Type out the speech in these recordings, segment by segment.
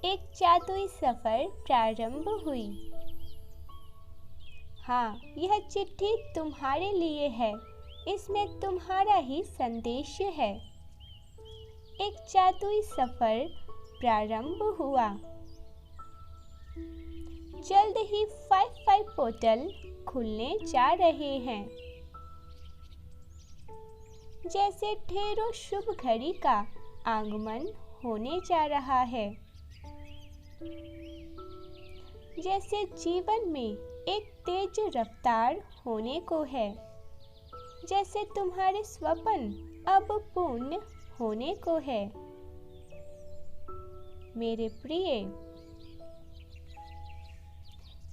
एक जादुई सफर प्रारंभ हुई। हाँ, यह चिट्ठी तुम्हारे लिए है। इसमें तुम्हारा ही संदेश है। एक जादुई सफर प्रारंभ हुआ। जल्द ही 5-5 पोर्टल खुलने जा रहे हैं। जैसे ढेरों शुभ घड़ी का आगमन होने जा रहा है। जैसे जीवन में एक तेज रफ्तार होने को है। जैसे तुम्हारे स्वप्न अब पूर्ण होने को है। मेरे प्रिय,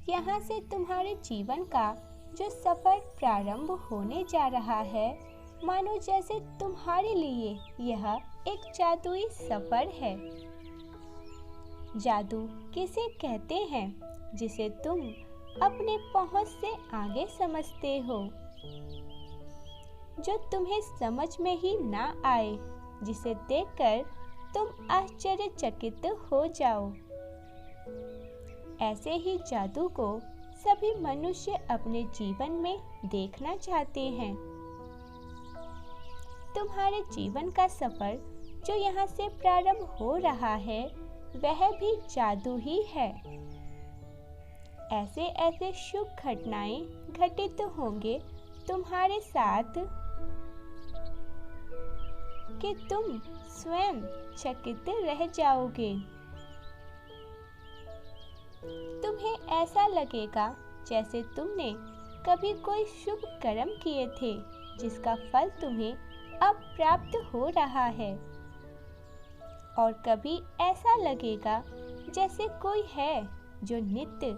यहाँ से तुम्हारे जीवन का जो सफर प्रारंभ होने जा रहा है, मानो जैसे तुम्हारे लिए यह एक जादुई सफर है। जादू किसे कहते हैं जिसे तुम अपने पहुंच से आगे समझते हो, जो तुम्हें समझ में ही ना आए, जिसे देखकर तुम आश्चर्यचकित हो जाओ। ऐसे ही जादू को सभी मनुष्य अपने जीवन में देखना चाहते हैं। तुम्हारे जीवन का सफर जो यहाँ से प्रारंभ हो रहा है, वह भी जादू ही है। ऐसे ऐसे शुभ घटनाएं घटित होंगे तुम्हारे साथ कि तुम स्वयं चकित रह जाओगे। तुम्हें ऐसा लगेगा जैसे तुमने कभी कोई शुभ कर्म किए थे, जिसका फल तुम्हें अब प्राप्त हो रहा है। और कभी ऐसा लगेगा जैसे कोई है जो नित्य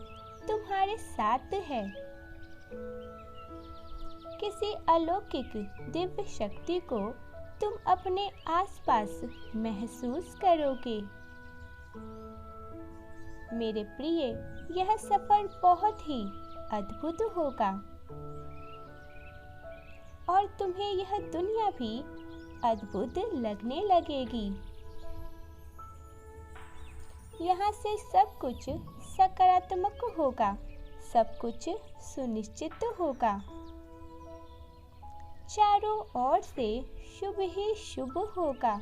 तुम्हारे साथ है। किसी अलौकिक दिव्य शक्ति को तुम अपने आसपास महसूस करोगे। मेरे प्रिय, यह सफर बहुत ही अद्भुत होगा और तुम्हें यह दुनिया भी अद्भुत लगने लगेगी। यहाँ से सब कुछ सकारात्मक होगा, सब कुछ सुनिश्चित होगा। चारों ओर से शुभ ही शुभ होगा।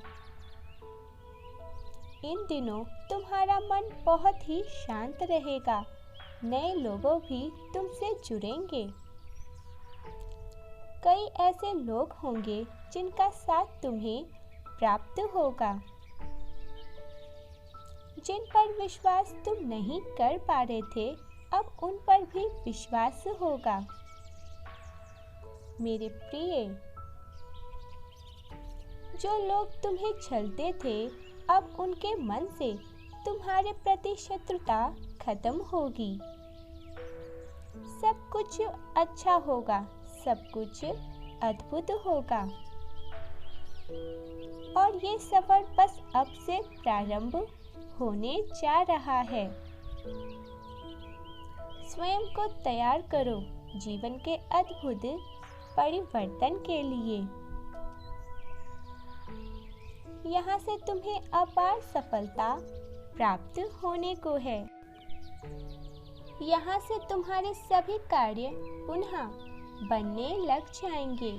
इन दिनों तुम्हारा मन बहुत ही शांत रहेगा। नए लोगों भी तुमसे जुड़ेंगे। कई ऐसे लोग होंगे जिनका साथ तुम्हें प्राप्त होगा, जिन पर विश्वास तुम नहीं कर पा रहे थे, अब उन पर भी विश्वास होगा। मेरे प्रिय, जो लोग तुम्हें छलते थे, अब उनके मन से तुम्हारे प्रति शत्रुता खत्म होगी। सब कुछ अच्छा होगा, सब कुछ अद्भुत होगा। और ये सफर बस अब से प्रारंभ होने जा रहा है। स्वयं को तैयार करो जीवन के अद्भुत परिवर्तन के लिए। यहाँ से तुम्हें अपार सफलता प्राप्त होने को है। यहाँ से तुम्हारे सभी कार्य पुनः बनने लग जाएंगे।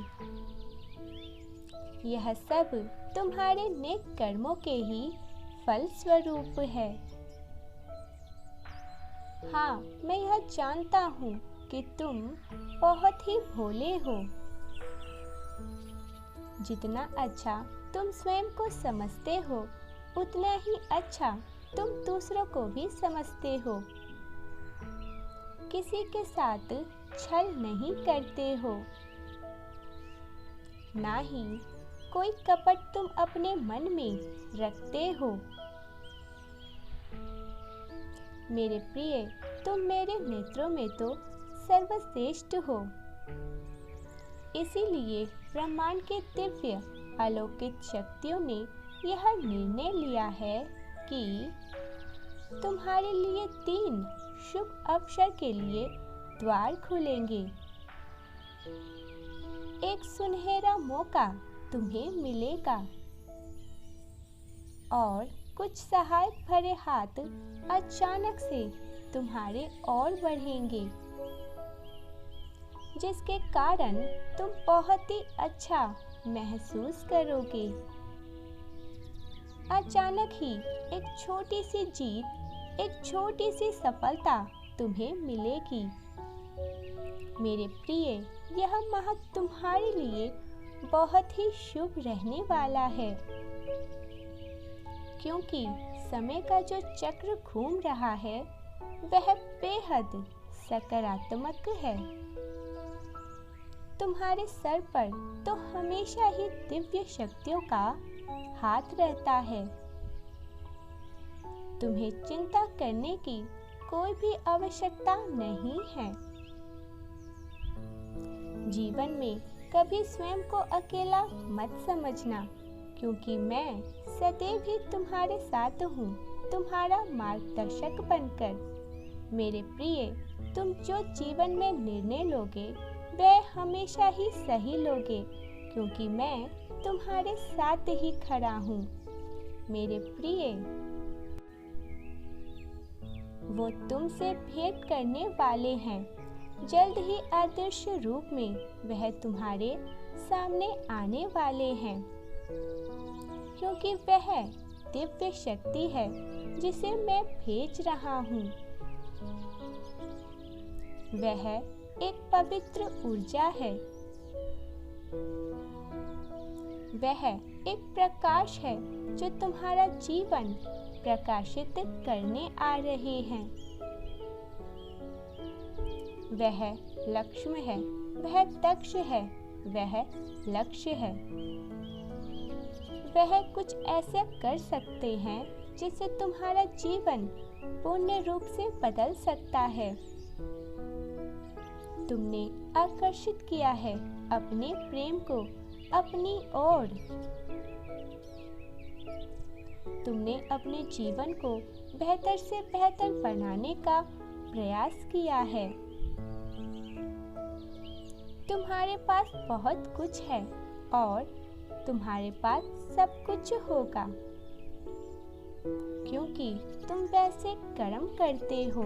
यह सब तुम्हारे नेक कर्मों के ही फल स्वरूप है। हाँ, मैं यह जानता हूँ कि तुम बहुत ही भोले हो। जितना अच्छा तुम स्वयं को समझते हो, उतना ही अच्छा तुम दूसरों को भी समझते हो। किसी के साथ छल नहीं करते हो, ना ही कोई कपट तुम अपने मन में रखते हो। मेरे प्रिय, तुम मेरे नेत्रों में तो सर्वश्रेष्ठ हो। इसीलिए ब्रह्मांड के दिव्य अलौकिक शक्तियों ने यह निर्णय लिया है कि तुम्हारे लिए 3 शुभ अवसर के लिए द्वार खुलेंगे। एक सुनहरा मौका तुम्हें मिलेगा और कुछ सहायक भरे हाथ अचानक से तुम्हारे ओर बढ़ेंगे, जिसके कारण तुम बहुत ही अच्छा महसूस करोगे। अचानक ही एक छोटी सी जीत, एक छोटी सी सफलता तुम्हें मिलेगी। मेरे प्रिय, यह माह तुम्हारे लिए बहुत ही शुभ रहने वाला है, क्योंकि समय का जो चक्र घूम रहा है वह बेहद सकारात्मक है। तुम्हारे सर पर तो हमेशा ही दिव्य शक्तियों का हाथ रहता है। तुम्हें चिंता करने की कोई भी आवश्यकता नहीं है। जीवन में कभी स्वयं को अकेला मत समझना, क्योंकि मैं सदैव ही तुम्हारे साथ हूँ, तुम्हारा मार्गदर्शक बनकर। मेरे प्रिय, तुम जो जीवन में निर्णय लोगे वह हमेशा ही सही लोगे, क्योंकि मैं तुम्हारे साथ ही खड़ा हूँ। मेरे प्रिय, वो तुमसे भेंट करने वाले हैं। जल्द ही अदृश्य रूप में वह तुम्हारे सामने आने वाले हैं, क्योंकि वह दिव्य शक्ति है जिसे मैं भेज रहा हूँ। वह एक पवित्र ऊर्जा है, वह एक प्रकाश है जो तुम्हारा जीवन प्रकाशित करने आ रहे हैं। वह लक्ष्य है, वह दक्ष है, वह लक्ष्य है। वह कुछ ऐसे कर सकते हैं जिससे तुम्हारा जीवन पूर्ण रूप से बदल सकता है। तुमने आकर्षित किया है अपने प्रेम को अपनी ओर। तुमने अपने जीवन को बेहतर से बेहतर बनाने का प्रयास किया है। तुम्हारे पास बहुत कुछ है और तुम्हारे पास सब कुछ होगा, क्योंकि तुम वैसे कर्म करते हो।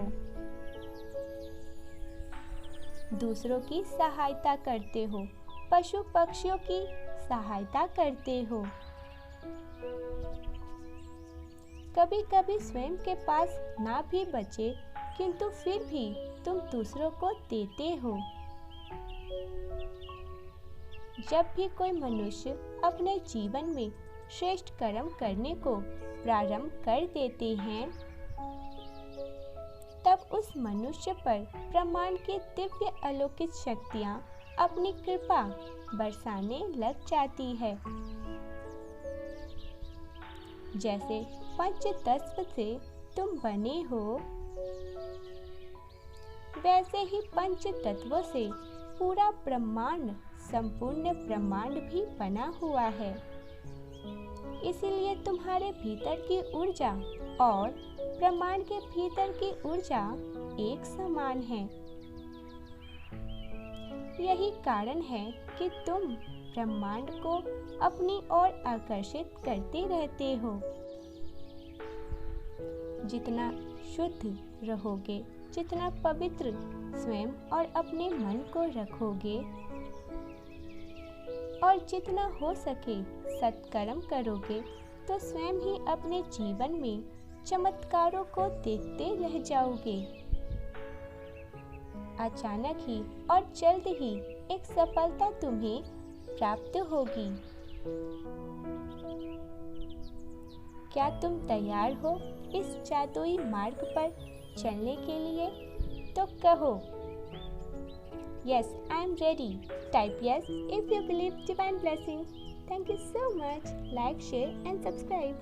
दूसरों की सहायता करते हो, पशु पक्षियों की सहायता करते हो। कभी कभी स्वयं के पास ना भी बचे, किंतु फिर भी तुम दूसरों को देते हो। जब भी कोई मनुष्य अपने जीवन में श्रेष्ठ कर्म करने को प्रारंभ कर देते हैं, तब उस मनुष्य पर ब्रह्मांड की दिव्य अलौकिक शक्तियां अपनी कृपा बरसाने लग जाती है। जैसे पंच तत्व से तुम बने हो, वैसे ही पंच तत्वों से पूरा ब्रह्मांड, संपूर्ण ब्रह्मांड भी बना हुआ है। इसीलिए तुम्हारे भीतर की ऊर्जा और ब्रह्मांड के भीतर की ऊर्जा एक समान है। यही कारण है कि तुम ब्रह्मांड को अपनी ओर आकर्षित करते रहते हो। जितना शुद्ध रहोगे, जितना पवित्र स्वयं और अपने मन को रखोगे और जितना हो सके सत्कर्म करोगे, तो स्वयं ही अपने जीवन में चमत्कारों को देखते रह जाओगे। अचानक ही और जल्द ही एक सफलता तुम्हें प्राप्त होगी। क्या तुम तैयार हो इस जादुई मार्ग पर चलने के लिए? तो कहो, Yes, I am ready. Type yes if you believe divine blessing. Thank you so much. Like, share and subscribe.